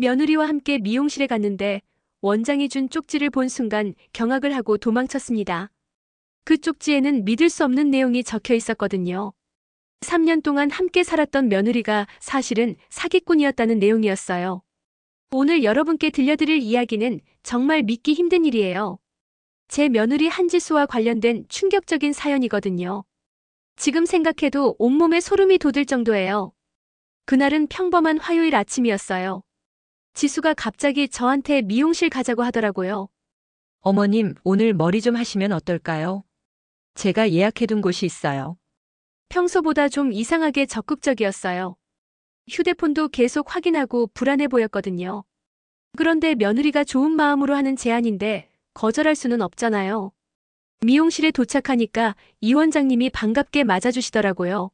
며느리와 함께 미용실에 갔는데 원장이 준 쪽지를 본 순간 경악을 하고 도망쳤습니다. 그 쪽지에는 믿을 수 없는 내용이 적혀 있었거든요. 3년 동안 함께 살았던 며느리가 사실은 사기꾼이었다는 내용이었어요. 오늘 여러분께 들려드릴 이야기는 정말 믿기 힘든 일이에요. 제 며느리 한지수와 관련된 충격적인 사연이거든요. 지금 생각해도 온몸에 소름이 돋을 정도예요. 그날은 평범한 화요일 아침이었어요. 지수가 갑자기 저한테 미용실 가자고 하더라고요. 어머님, 오늘 머리 좀 하시면 어떨까요? 제가 예약해둔 곳이 있어요. 평소보다 좀 이상하게 적극적이었어요. 휴대폰도 계속 확인하고 불안해 보였거든요. 그런데 며느리가 좋은 마음으로 하는 제안인데 거절할 수는 없잖아요. 미용실에 도착하니까 이 원장님이 반갑게 맞아주시더라고요.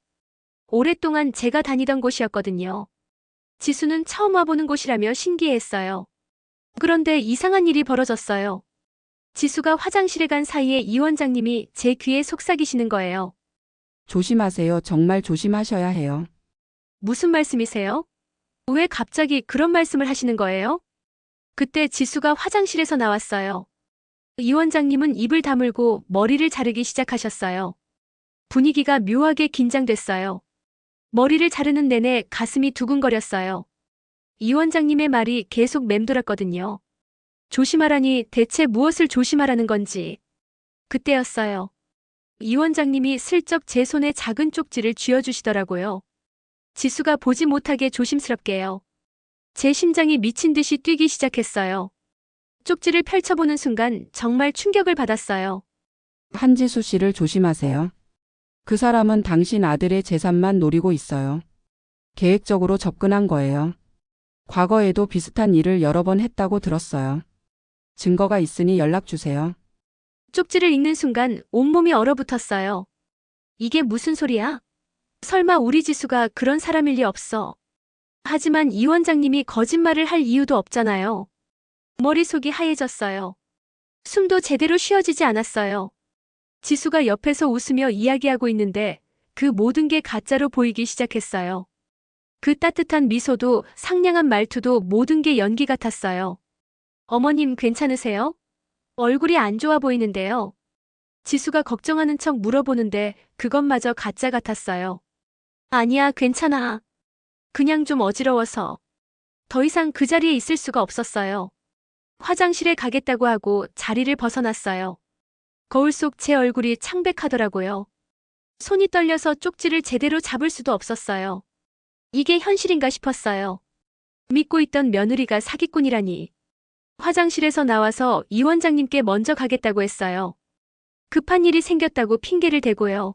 오랫동안 제가 다니던 곳이었거든요. 지수는 처음 와보는 곳이라며 신기해했어요. 그런데 이상한 일이 벌어졌어요. 지수가 화장실에 간 사이에 이 원장님이 제 귀에 속삭이시는 거예요. 조심하세요. 정말 조심하셔야 해요. 무슨 말씀이세요? 왜 갑자기 그런 말씀을 하시는 거예요? 그때 지수가 화장실에서 나왔어요. 이 원장님은 입을 다물고 머리를 자르기 시작하셨어요. 분위기가 묘하게 긴장됐어요. 머리를 자르는 내내 가슴이 두근거렸어요. 이 원장님의 말이 계속 맴돌았거든요. 조심하라니 대체 무엇을 조심하라는 건지. 그때였어요. 이 원장님이 슬쩍 제 손에 작은 쪽지를 쥐어주시더라고요. 지수가 보지 못하게 조심스럽게요. 제 심장이 미친 듯이 뛰기 시작했어요. 쪽지를 펼쳐보는 순간 정말 충격을 받았어요. 한지수 씨를 조심하세요. 그 사람은 당신 아들의 재산만 노리고 있어요. 계획적으로 접근한 거예요. 과거에도 비슷한 일을 여러 번 했다고 들었어요. 증거가 있으니 연락 주세요. 쪽지를 읽는 순간 온몸이 얼어붙었어요. 이게 무슨 소리야? 설마 우리 지수가 그런 사람일 리 없어. 하지만 이 원장님이 거짓말을 할 이유도 없잖아요. 머릿속이 하얘졌어요. 숨도 제대로 쉬어지지 않았어요. 지수가 옆에서 웃으며 이야기하고 있는데 그 모든 게 가짜로 보이기 시작했어요. 그 따뜻한 미소도 상냥한 말투도 모든 게 연기 같았어요. 어머님 괜찮으세요? 얼굴이 안 좋아 보이는데요. 지수가 걱정하는 척 물어보는데 그것마저 가짜 같았어요. 아니야, 괜찮아. 그냥 좀 어지러워서. 더 이상 그 자리에 있을 수가 없었어요. 화장실에 가겠다고 하고 자리를 벗어났어요. 거울 속 제 얼굴이 창백하더라고요. 손이 떨려서 쪽지를 제대로 잡을 수도 없었어요. 이게 현실인가 싶었어요. 믿고 있던 며느리가 사기꾼이라니. 화장실에서 나와서 이 원장님께 먼저 가겠다고 했어요. 급한 일이 생겼다고 핑계를 대고요.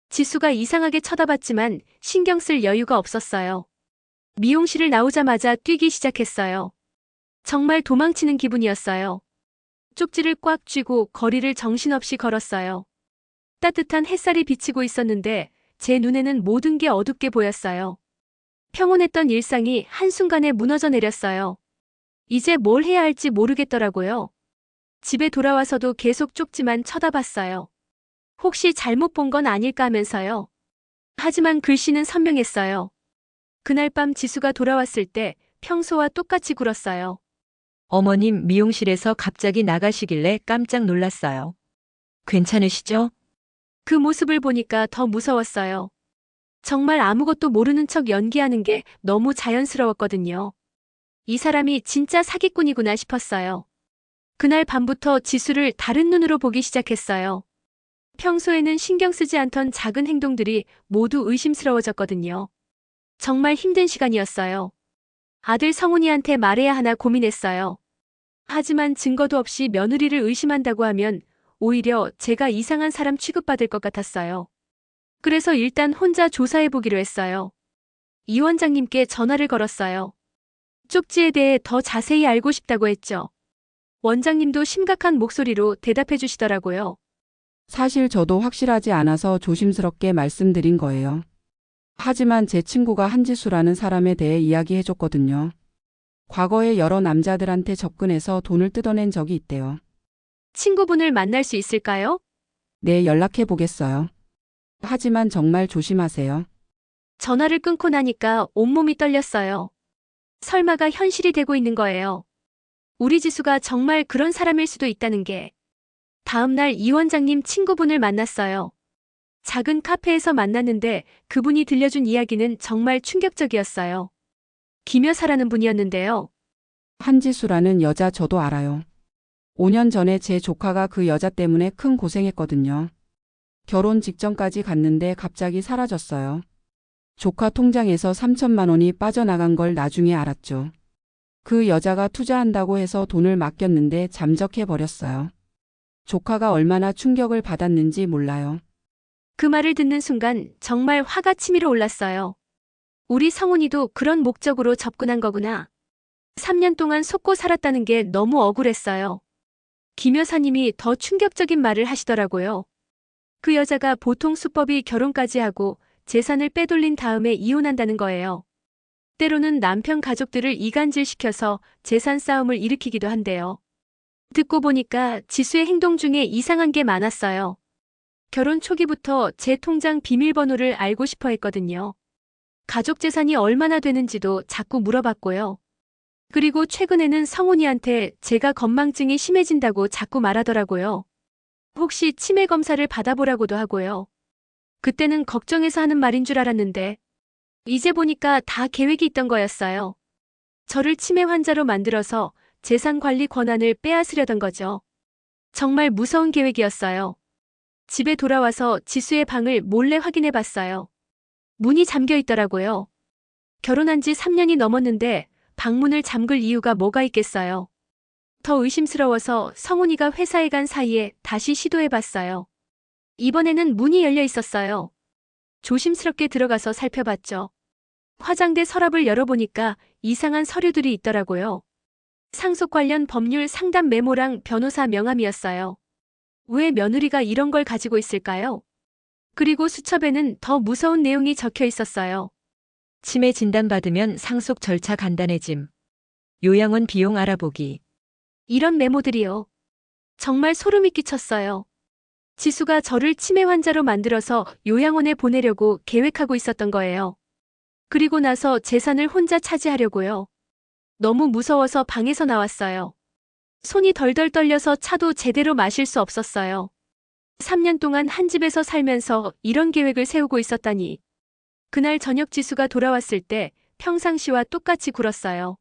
지수가 이상하게 쳐다봤지만 신경 쓸 여유가 없었어요. 미용실을 나오자마자 뛰기 시작했어요. 정말 도망치는 기분이었어요. 쪽지를 꽉 쥐고 거리를 정신없이 걸었어요. 따뜻한 햇살이 비치고 있었는데 제 눈에는 모든 게 어둡게 보였어요. 평온했던 일상이 한순간에 무너져 내렸어요. 이제 뭘 해야 할지 모르겠더라고요. 집에 돌아와서도 계속 쪽지만 쳐다봤어요. 혹시 잘못 본 건 아닐까 하면서요. 하지만 글씨는 선명했어요. 그날 밤 지수가 돌아왔을 때 평소와 똑같이 굴었어요. 어머님, 미용실에서 갑자기 나가시길래 깜짝 놀랐어요. 괜찮으시죠? 그 모습을 보니까 더 무서웠어요. 정말 아무것도 모르는 척 연기하는 게 너무 자연스러웠거든요. 이 사람이 진짜 사기꾼이구나 싶었어요. 그날 밤부터 지수를 다른 눈으로 보기 시작했어요. 평소에는 신경 쓰지 않던 작은 행동들이 모두 의심스러워졌거든요. 정말 힘든 시간이었어요. 아들 성훈이한테 말해야 하나 고민했어요. 하지만 증거도 없이 며느리를 의심한다고 하면 오히려 제가 이상한 사람 취급받을 것 같았어요. 그래서 일단 혼자 조사해보기로 했어요. 이 원장님께 전화를 걸었어요. 쪽지에 대해 더 자세히 알고 싶다고 했죠. 원장님도 심각한 목소리로 대답해 주시더라고요. 사실 저도 확실하지 않아서 조심스럽게 말씀드린 거예요. 하지만 제 친구가 한지수라는 사람에 대해 이야기해줬거든요. 과거에 여러 남자들한테 접근해서 돈을 뜯어낸 적이 있대요. 친구분을 만날 수 있을까요? 네, 연락해 보겠어요. 하지만 정말 조심하세요. 전화를 끊고 나니까 온몸이 떨렸어요. 설마가 현실이 되고 있는 거예요. 우리 지수가 정말 그런 사람일 수도 있다는 게. 다음 날 이 원장님 친구분을 만났어요. 작은 카페에서 만났는데 그분이 들려준 이야기는 정말 충격적이었어요. 김 여사라는 분이었는데요. 한지수라는 여자 저도 알아요. 5년 전에 제 조카가 그 여자 때문에 큰 고생했거든요. 결혼 직전까지 갔는데 갑자기 사라졌어요. 조카 통장에서 3천만 원이 빠져나간 걸 나중에 알았죠. 그 여자가 투자한다고 해서 돈을 맡겼는데 잠적해 버렸어요. 조카가 얼마나 충격을 받았는지 몰라요. 그 말을 듣는 순간 정말 화가 치밀어 올랐어요. 우리 성훈이도 그런 목적으로 접근한 거구나. 3년 동안 속고 살았다는 게 너무 억울했어요. 김 여사님이 더 충격적인 말을 하시더라고요. 그 여자가 보통 수법이 결혼까지 하고 재산을 빼돌린 다음에 이혼한다는 거예요. 때로는 남편 가족들을 이간질시켜서 재산 싸움을 일으키기도 한대요. 듣고 보니까 지수의 행동 중에 이상한 게 많았어요. 결혼 초기부터 제 통장 비밀번호를 알고 싶어 했거든요. 가족 재산이 얼마나 되는지도 자꾸 물어봤고요. 그리고 최근에는 성훈이한테 제가 건망증이 심해진다고 자꾸 말하더라고요. 혹시 치매 검사를 받아보라고도 하고요. 그때는 걱정해서 하는 말인 줄 알았는데 이제 보니까 다 계획이 있던 거였어요. 저를 치매 환자로 만들어서 재산 관리 권한을 빼앗으려던 거죠. 정말 무서운 계획이었어요. 집에 돌아와서 지수의 방을 몰래 확인해 봤어요. 문이 잠겨 있더라고요. 결혼한 지 3년이 넘었는데 방문을 잠글 이유가 뭐가 있겠어요. 더 의심스러워서 성훈이가 회사에 간 사이에 다시 시도해 봤어요. 이번에는 문이 열려 있었어요. 조심스럽게 들어가서 살펴봤죠. 화장대 서랍을 열어보니까 이상한 서류들이 있더라고요. 상속 관련 법률 상담 메모랑 변호사 명함이었어요. 왜 며느리가 이런 걸 가지고 있을까요? 그리고 수첩에는 더 무서운 내용이 적혀 있었어요. 치매 진단받으면 상속 절차 간단해짐. 요양원 비용 알아보기. 이런 메모들이요. 정말 소름이 끼쳤어요. 지수가 저를 치매 환자로 만들어서 요양원에 보내려고 계획하고 있었던 거예요. 그리고 나서 재산을 혼자 차지하려고요. 너무 무서워서 방에서 나왔어요. 손이 덜덜 떨려서 차도 제대로 마실 수 없었어요. 3년 동안 한 집에서 살면서 이런 계획을 세우고 있었다니. 그날 저녁 지수가 돌아왔을 때 평상시와 똑같이 굴었어요.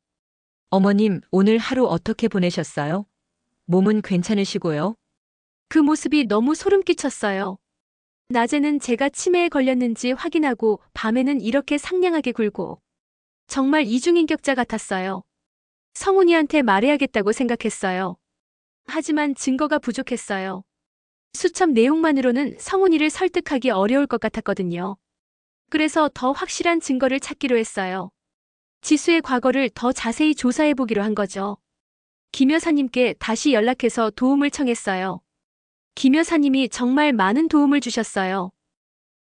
어머님, 오늘 하루 어떻게 보내셨어요? 몸은 괜찮으시고요? 그 모습이 너무 소름 끼쳤어요. 낮에는 제가 치매에 걸렸는지 확인하고 밤에는 이렇게 상냥하게 굴고. 정말 이중인격자 같았어요. 성훈이한테 말해야겠다고 생각했어요. 하지만 증거가 부족했어요. 수첩 내용만으로는 성훈이를 설득하기 어려울 것 같았거든요. 그래서 더 확실한 증거를 찾기로 했어요. 지수의 과거를 더 자세히 조사해보기로 한 거죠. 김 여사님께 다시 연락해서 도움을 청했어요. 김 여사님이 정말 많은 도움을 주셨어요.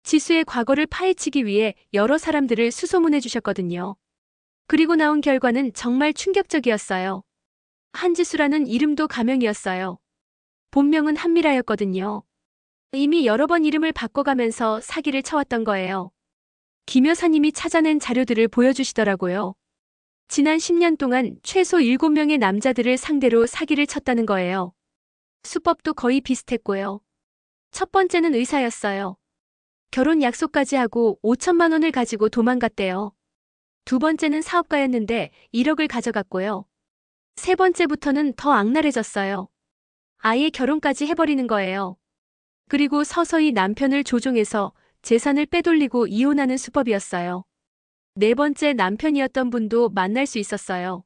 지수의 과거를 파헤치기 위해 여러 사람들을 수소문해 주셨거든요. 그리고 나온 결과는 정말 충격적이었어요. 한지수라는 이름도 가명이었어요. 본명은 한미라였거든요. 이미 여러 번 이름을 바꿔가면서 사기를 쳐왔던 거예요. 김 여사님이 찾아낸 자료들을 보여주시더라고요. 지난 10년 동안 최소 7명의 남자들을 상대로 사기를 쳤다는 거예요. 수법도 거의 비슷했고요. 첫 번째는 의사였어요. 결혼 약속까지 하고 5천만 원을 가지고 도망갔대요. 두 번째는 사업가였는데 1억을 가져갔고요. 세 번째부터는 더 악랄해졌어요. 아예 결혼까지 해버리는 거예요. 그리고 서서히 남편을 조종해서 재산을 빼돌리고 이혼하는 수법이었어요. 네 번째 남편이었던 분도 만날 수 있었어요.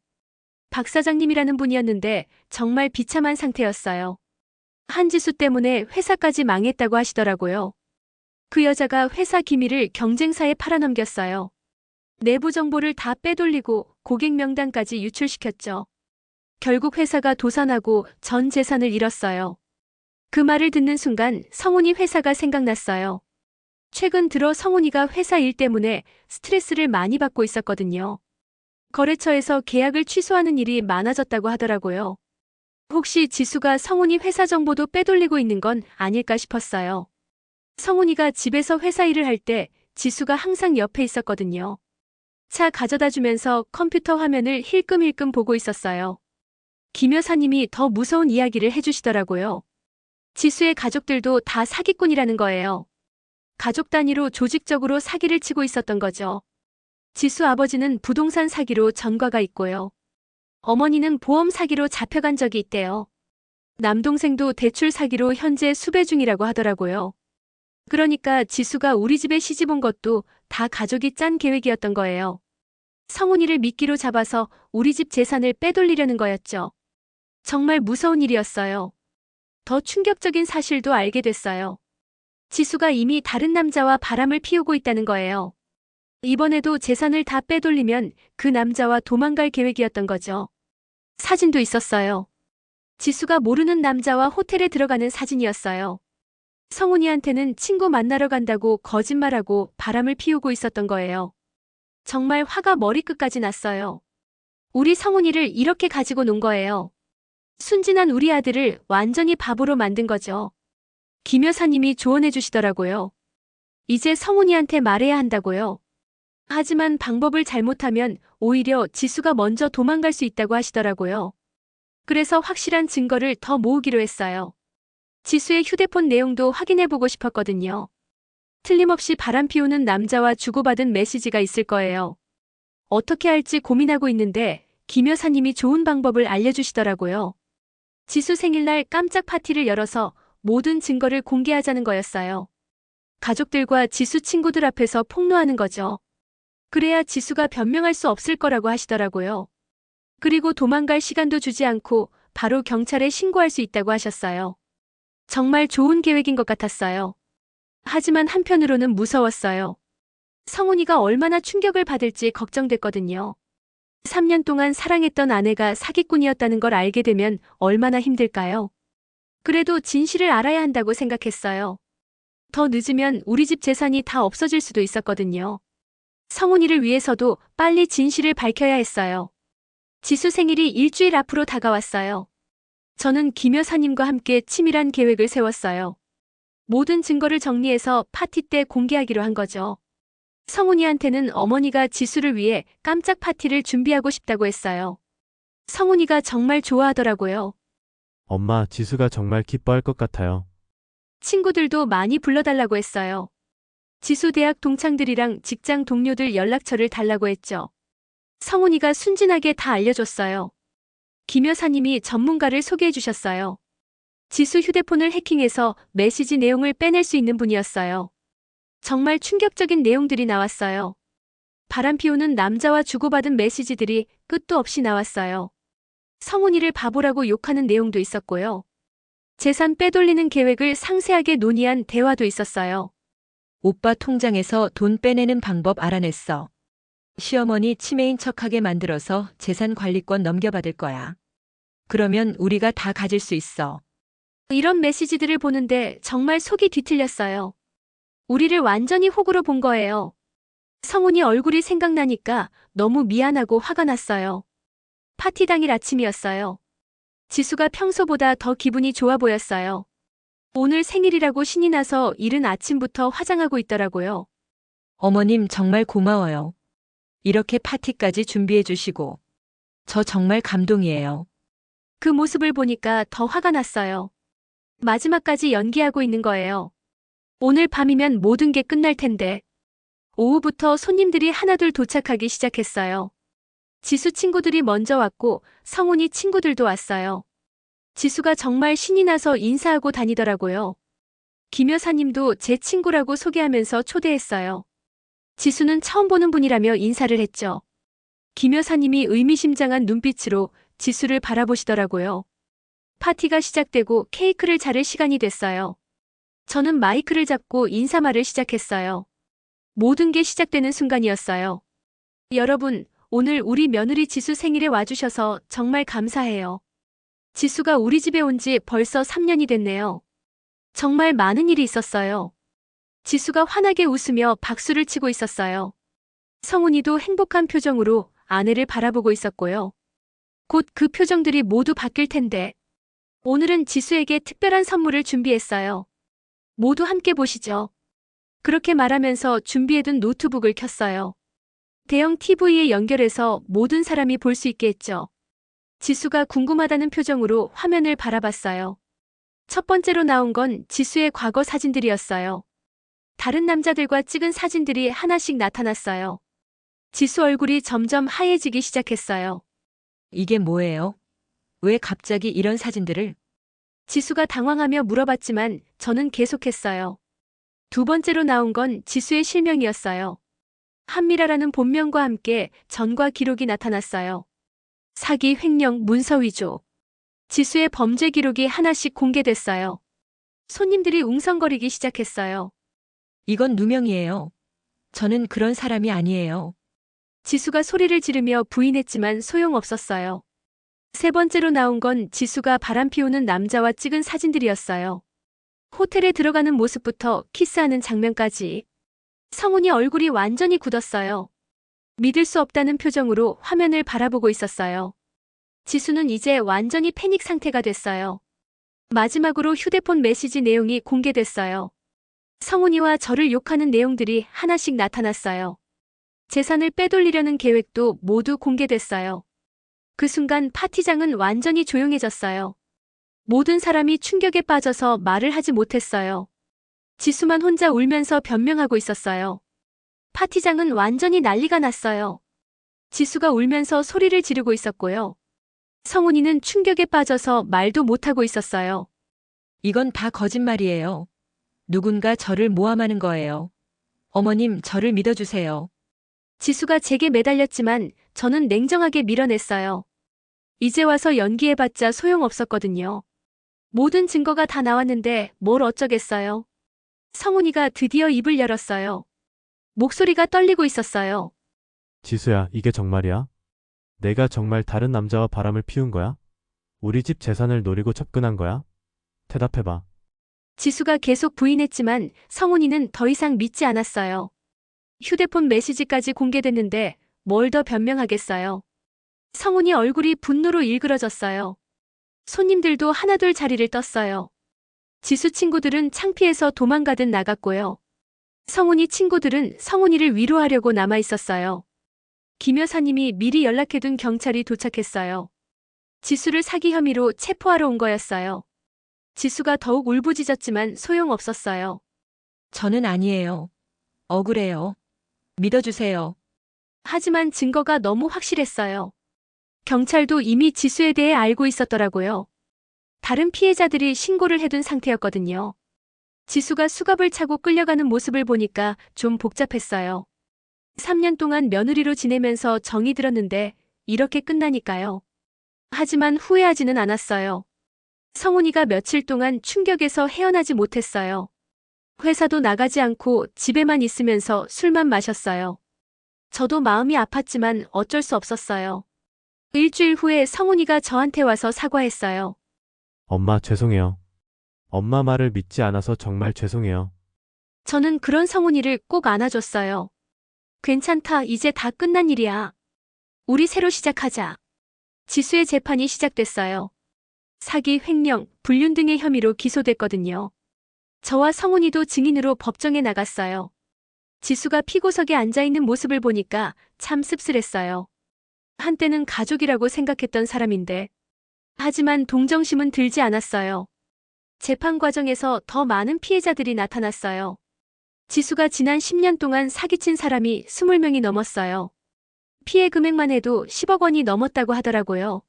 박 사장님이라는 분이었는데 정말 비참한 상태였어요. 한지수 때문에 회사까지 망했다고 하시더라고요. 그 여자가 회사 기밀을 경쟁사에 팔아넘겼어요. 내부 정보를 다 빼돌리고 고객 명단까지 유출시켰죠. 결국 회사가 도산하고 전 재산을 잃었어요. 그 말을 듣는 순간 성훈이 회사가 생각났어요. 최근 들어 성훈이가 회사 일 때문에 스트레스를 많이 받고 있었거든요. 거래처에서 계약을 취소하는 일이 많아졌다고 하더라고요. 혹시 지수가 성훈이 회사 정보도 빼돌리고 있는 건 아닐까 싶었어요. 성훈이가 집에서 회사 일을 할 때 지수가 항상 옆에 있었거든요. 차 가져다 주면서 컴퓨터 화면을 힐끔힐끔 보고 있었어요. 김 여사님이 더 무서운 이야기를 해주시더라고요. 지수의 가족들도 다 사기꾼이라는 거예요. 가족 단위로 조직적으로 사기를 치고 있었던 거죠. 지수 아버지는 부동산 사기로 전과가 있고요. 어머니는 보험 사기로 잡혀간 적이 있대요. 남동생도 대출 사기로 현재 수배 중이라고 하더라고요. 그러니까 지수가 우리 집에 시집 온 것도 다 가족이 짠 계획이었던 거예요. 성훈이를 미끼로 잡아서 우리 집 재산을 빼돌리려는 거였죠. 정말 무서운 일이었어요. 더 충격적인 사실도 알게 됐어요. 지수가 이미 다른 남자와 바람을 피우고 있다는 거예요. 이번에도 재산을 다 빼돌리면 그 남자와 도망갈 계획이었던 거죠. 사진도 있었어요. 지수가 모르는 남자와 호텔에 들어가는 사진이었어요. 성훈이한테는 친구 만나러 간다고 거짓말하고 바람을 피우고 있었던 거예요. 정말 화가 머리끝까지 났어요. 우리 성훈이를 이렇게 가지고 논 거예요. 순진한 우리 아들을 완전히 바보로 만든 거죠. 김 여사님이 조언해 주시더라고요. 이제 성훈이한테 말해야 한다고요. 하지만 방법을 잘못하면 오히려 지수가 먼저 도망갈 수 있다고 하시더라고요. 그래서 확실한 증거를 더 모으기로 했어요. 지수의 휴대폰 내용도 확인해보고 싶었거든요. 틀림없이 바람 피우는 남자와 주고받은 메시지가 있을 거예요. 어떻게 할지 고민하고 있는데 김 여사님이 좋은 방법을 알려주시더라고요. 지수 생일날 깜짝 파티를 열어서 모든 증거를 공개하자는 거였어요. 가족들과 지수 친구들 앞에서 폭로하는 거죠. 그래야 지수가 변명할 수 없을 거라고 하시더라고요. 그리고 도망갈 시간도 주지 않고 바로 경찰에 신고할 수 있다고 하셨어요. 정말 좋은 계획인 것 같았어요. 하지만 한편으로는 무서웠어요. 성훈이가 얼마나 충격을 받을지 걱정됐거든요. 3년 동안 사랑했던 아내가 사기꾼이었다는 걸 알게 되면 얼마나 힘들까요? 그래도 진실을 알아야 한다고 생각했어요. 더 늦으면 우리 집 재산이 다 없어질 수도 있었거든요. 성훈이를 위해서도 빨리 진실을 밝혀야 했어요. 지수 생일이 일주일 앞으로 다가왔어요. 저는 김 여사님과 함께 치밀한 계획을 세웠어요. 모든 증거를 정리해서 파티 때 공개하기로 한 거죠. 성훈이한테는 어머니가 지수를 위해 깜짝 파티를 준비하고 싶다고 했어요. 성훈이가 정말 좋아하더라고요. 엄마, 지수가 정말 기뻐할 것 같아요. 친구들도 많이 불러달라고 했어요. 지수 대학 동창들이랑 직장 동료들 연락처를 달라고 했죠. 성훈이가 순진하게 다 알려줬어요. 김 여사님이 전문가를 소개해 주셨어요. 지수 휴대폰을 해킹해서 메시지 내용을 빼낼 수 있는 분이었어요. 정말 충격적인 내용들이 나왔어요. 바람 피우는 남자와 주고받은 메시지들이 끝도 없이 나왔어요. 성훈이를 바보라고 욕하는 내용도 있었고요. 재산 빼돌리는 계획을 상세하게 논의한 대화도 있었어요. 오빠 통장에서 돈 빼내는 방법 알아냈어. 시어머니 치매인 척하게 만들어서 재산 관리권 넘겨받을 거야. 그러면 우리가 다 가질 수 있어. 이런 메시지들을 보는데 정말 속이 뒤틀렸어요. 우리를 완전히 호구로 본 거예요. 성훈이 얼굴이 생각나니까 너무 미안하고 화가 났어요. 파티 당일 아침이었어요. 지수가 평소보다 더 기분이 좋아 보였어요. 오늘 생일이라고 신이 나서 이른 아침부터 화장하고 있더라고요. 어머님 정말 고마워요. 이렇게 파티까지 준비해 주시고. 저 정말 감동이에요. 그 모습을 보니까 더 화가 났어요. 마지막까지 연기하고 있는 거예요. 오늘 밤이면 모든 게 끝날 텐데. 오후부터 손님들이 하나둘 도착하기 시작했어요. 지수 친구들이 먼저 왔고 성훈이 친구들도 왔어요. 지수가 정말 신이 나서 인사하고 다니더라고요. 김 여사님도 제 친구라고 소개하면서 초대했어요. 지수는 처음 보는 분이라며 인사를 했죠. 김 여사님이 의미심장한 눈빛으로 지수를 바라보시더라고요. 파티가 시작되고 케이크를 자를 시간이 됐어요. 저는 마이크를 잡고 인사말을 시작했어요. 모든 게 시작되는 순간이었어요. 여러분, 오늘 우리 며느리 지수 생일에 와주셔서 정말 감사해요. 지수가 우리 집에 온 지 벌써 3년이 됐네요. 정말 많은 일이 있었어요. 지수가 환하게 웃으며 박수를 치고 있었어요. 성훈이도 행복한 표정으로 아내를 바라보고 있었고요. 곧 그 표정들이 모두 바뀔 텐데. 오늘은 지수에게 특별한 선물을 준비했어요. 모두 함께 보시죠. 그렇게 말하면서 준비해둔 노트북을 켰어요. 대형 TV에 연결해서 모든 사람이 볼 수 있게 했죠. 지수가 궁금하다는 표정으로 화면을 바라봤어요. 첫 번째로 나온 건 지수의 과거 사진들이었어요. 다른 남자들과 찍은 사진들이 하나씩 나타났어요. 지수 얼굴이 점점 하얘지기 시작했어요. 이게 뭐예요? 왜 갑자기 이런 사진들을? 지수가 당황하며 물어봤지만 저는 계속했어요. 두 번째로 나온 건 지수의 실명이었어요. 한미라라는 본명과 함께 전과 기록이 나타났어요. 사기, 횡령, 문서 위조. 지수의 범죄 기록이 하나씩 공개됐어요. 손님들이 웅성거리기 시작했어요. 이건 누명이에요. 저는 그런 사람이 아니에요. 지수가 소리를 지르며 부인했지만 소용없었어요. 세 번째로 나온 건 지수가 바람 피우는 남자와 찍은 사진들이었어요. 호텔에 들어가는 모습부터 키스하는 장면까지. 성훈이 얼굴이 완전히 굳었어요. 믿을 수 없다는 표정으로 화면을 바라보고 있었어요. 지수는 이제 완전히 패닉 상태가 됐어요. 마지막으로 휴대폰 메시지 내용이 공개됐어요. 성훈이와 저를 욕하는 내용들이 하나씩 나타났어요. 재산을 빼돌리려는 계획도 모두 공개됐어요. 그 순간 파티장은 완전히 조용해졌어요. 모든 사람이 충격에 빠져서 말을 하지 못했어요. 지수만 혼자 울면서 변명하고 있었어요. 파티장은 완전히 난리가 났어요. 지수가 울면서 소리를 지르고 있었고요. 성훈이는 충격에 빠져서 말도 못하고 있었어요. 이건 다 거짓말이에요. 누군가 저를 모함하는 거예요. 어머님, 저를 믿어주세요. 지수가 제게 매달렸지만 저는 냉정하게 밀어냈어요. 이제 와서 연기해봤자 소용없었거든요. 모든 증거가 다 나왔는데 뭘 어쩌겠어요. 성훈이가 드디어 입을 열었어요. 목소리가 떨리고 있었어요. 지수야, 이게 정말이야? 내가 정말 다른 남자와 바람을 피운 거야? 우리 집 재산을 노리고 접근한 거야? 대답해봐. 지수가 계속 부인했지만 성훈이는 더 이상 믿지 않았어요. 휴대폰 메시지까지 공개됐는데 뭘 더 변명하겠어요. 성훈이 얼굴이 분노로 일그러졌어요. 손님들도 하나둘 자리를 떴어요. 지수 친구들은 창피해서 도망가듯 나갔고요. 성훈이 친구들은 성훈이를 위로하려고 남아 있었어요. 김 여사님이 미리 연락해둔 경찰이 도착했어요. 지수를 사기 혐의로 체포하러 온 거였어요. 지수가 더욱 울부짖었지만 소용없었어요. 저는 아니에요. 억울해요. 믿어주세요. 하지만 증거가 너무 확실했어요. 경찰도 이미 지수에 대해 알고 있었더라고요. 다른 피해자들이 신고를 해둔 상태였거든요. 지수가 수갑을 차고 끌려가는 모습을 보니까 좀 복잡했어요. 3년 동안 며느리로 지내면서 정이 들었는데 이렇게 끝나니까요. 하지만 후회하지는 않았어요. 성훈이가 며칠 동안 충격에서 헤어나지 못했어요. 회사도 나가지 않고 집에만 있으면서 술만 마셨어요. 저도 마음이 아팠지만 어쩔 수 없었어요. 일주일 후에 성훈이가 저한테 와서 사과했어요. 엄마, 죄송해요. 엄마 말을 믿지 않아서 정말 죄송해요. 저는 그런 성훈이를 꼭 안아줬어요. 괜찮다, 이제 다 끝난 일이야. 우리 새로 시작하자. 지수의 재판이 시작됐어요. 사기, 횡령, 불륜 등의 혐의로 기소됐거든요. 저와 성훈이도 증인으로 법정에 나갔어요. 지수가 피고석에 앉아있는 모습을 보니까 참 씁쓸했어요. 한때는 가족이라고 생각했던 사람인데. 하지만 동정심은 들지 않았어요. 재판 과정에서 더 많은 피해자들이 나타났어요. 지수가 지난 10년 동안 사기친 사람이 20명이 넘었어요. 피해 금액만 해도 10억 원이 넘었다고 하더라고요.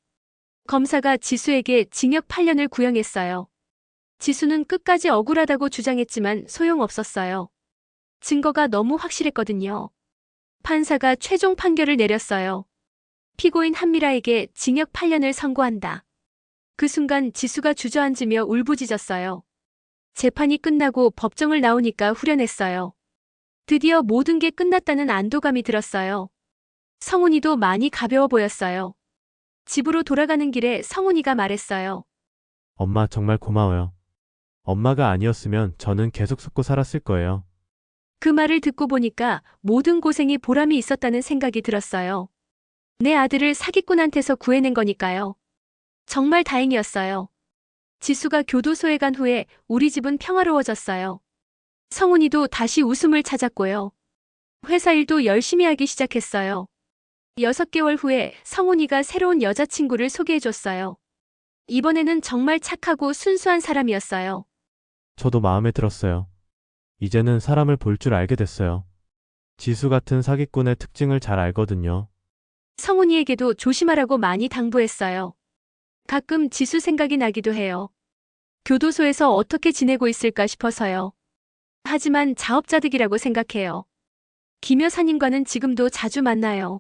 검사가 지수에게 징역 8년을 구형했어요. 지수는 끝까지 억울하다고 주장했지만 소용없었어요. 증거가 너무 확실했거든요. 판사가 최종 판결을 내렸어요. 피고인 한미라에게 징역 8년을 선고한다. 그 순간 지수가 주저앉으며 울부짖었어요. 재판이 끝나고 법정을 나오니까 후련했어요. 드디어 모든 게 끝났다는 안도감이 들었어요. 성훈이도 많이 가벼워 보였어요. 집으로 돌아가는 길에 성훈이가 말했어요. 엄마, 정말 고마워요. 엄마가 아니었으면 저는 계속 속고 살았을 거예요. 그 말을 듣고 보니까 모든 고생이 보람이 있었다는 생각이 들었어요. 내 아들을 사기꾼한테서 구해낸 거니까요. 정말 다행이었어요. 지수가 교도소에 간 후에 우리 집은 평화로워졌어요. 성훈이도 다시 웃음을 찾았고요. 회사 일도 열심히 하기 시작했어요. 6개월 후에 성훈이가 새로운 여자친구를 소개해줬어요. 이번에는 정말 착하고 순수한 사람이었어요. 저도 마음에 들었어요. 이제는 사람을 볼 줄 알게 됐어요. 지수 같은 사기꾼의 특징을 잘 알거든요. 성훈이에게도 조심하라고 많이 당부했어요. 가끔 지수 생각이 나기도 해요. 교도소에서 어떻게 지내고 있을까 싶어서요. 하지만 자업자득이라고 생각해요. 김 여사님과는 지금도 자주 만나요.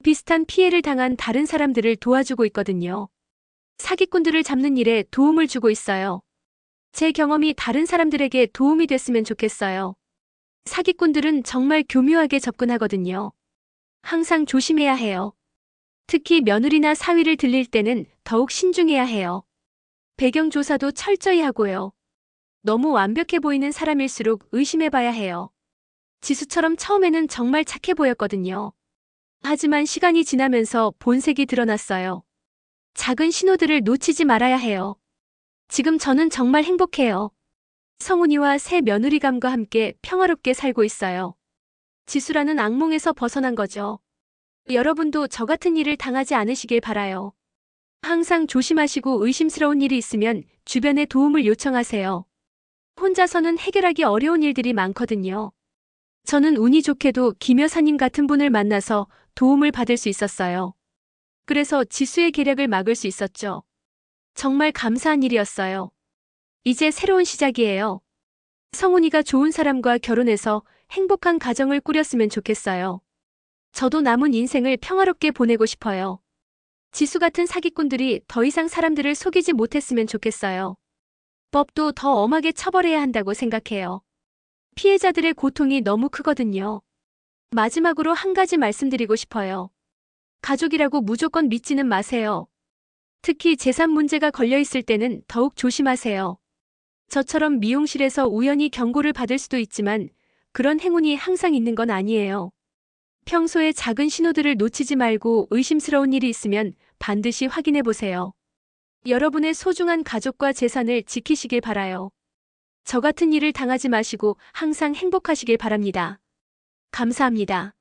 비슷한 피해를 당한 다른 사람들을 도와주고 있거든요. 사기꾼들을 잡는 일에 도움을 주고 있어요. 제 경험이 다른 사람들에게 도움이 됐으면 좋겠어요. 사기꾼들은 정말 교묘하게 접근하거든요. 항상 조심해야 해요. 특히 며느리나 사위를 들릴 때는 더욱 신중해야 해요. 배경 조사도 철저히 하고요. 너무 완벽해 보이는 사람일수록 의심해봐야 해요. 지수처럼 처음에는 정말 착해 보였거든요. 하지만 시간이 지나면서 본색이 드러났어요. 작은 신호들을 놓치지 말아야 해요. 지금 저는 정말 행복해요. 성훈이와 새 며느리감과 함께 평화롭게 살고 있어요. 지수라는 악몽에서 벗어난 거죠. 여러분도 저 같은 일을 당하지 않으시길 바라요. 항상 조심하시고 의심스러운 일이 있으면 주변에 도움을 요청하세요. 혼자서는 해결하기 어려운 일들이 많거든요. 저는 운이 좋게도 김 여사님 같은 분을 만나서 도움을 받을 수 있었어요. 그래서 지수의 계략을 막을 수 있었죠. 정말 감사한 일이었어요. 이제 새로운 시작이에요. 성훈이가 좋은 사람과 결혼해서 행복한 가정을 꾸렸으면 좋겠어요. 저도 남은 인생을 평화롭게 보내고 싶어요. 지수 같은 사기꾼들이 더 이상 사람들을 속이지 못했으면 좋겠어요. 법도 더 엄하게 처벌해야 한다고 생각해요. 피해자들의 고통이 너무 크거든요. 마지막으로 한 가지 말씀드리고 싶어요. 가족이라고 무조건 믿지는 마세요. 특히 재산 문제가 걸려 있을 때는 더욱 조심하세요. 저처럼 미용실에서 우연히 경고를 받을 수도 있지만 그런 행운이 항상 있는 건 아니에요. 평소에 작은 신호들을 놓치지 말고 의심스러운 일이 있으면 반드시 확인해 보세요. 여러분의 소중한 가족과 재산을 지키시길 바라요. 저 같은 일을 당하지 마시고 항상 행복하시길 바랍니다. 감사합니다.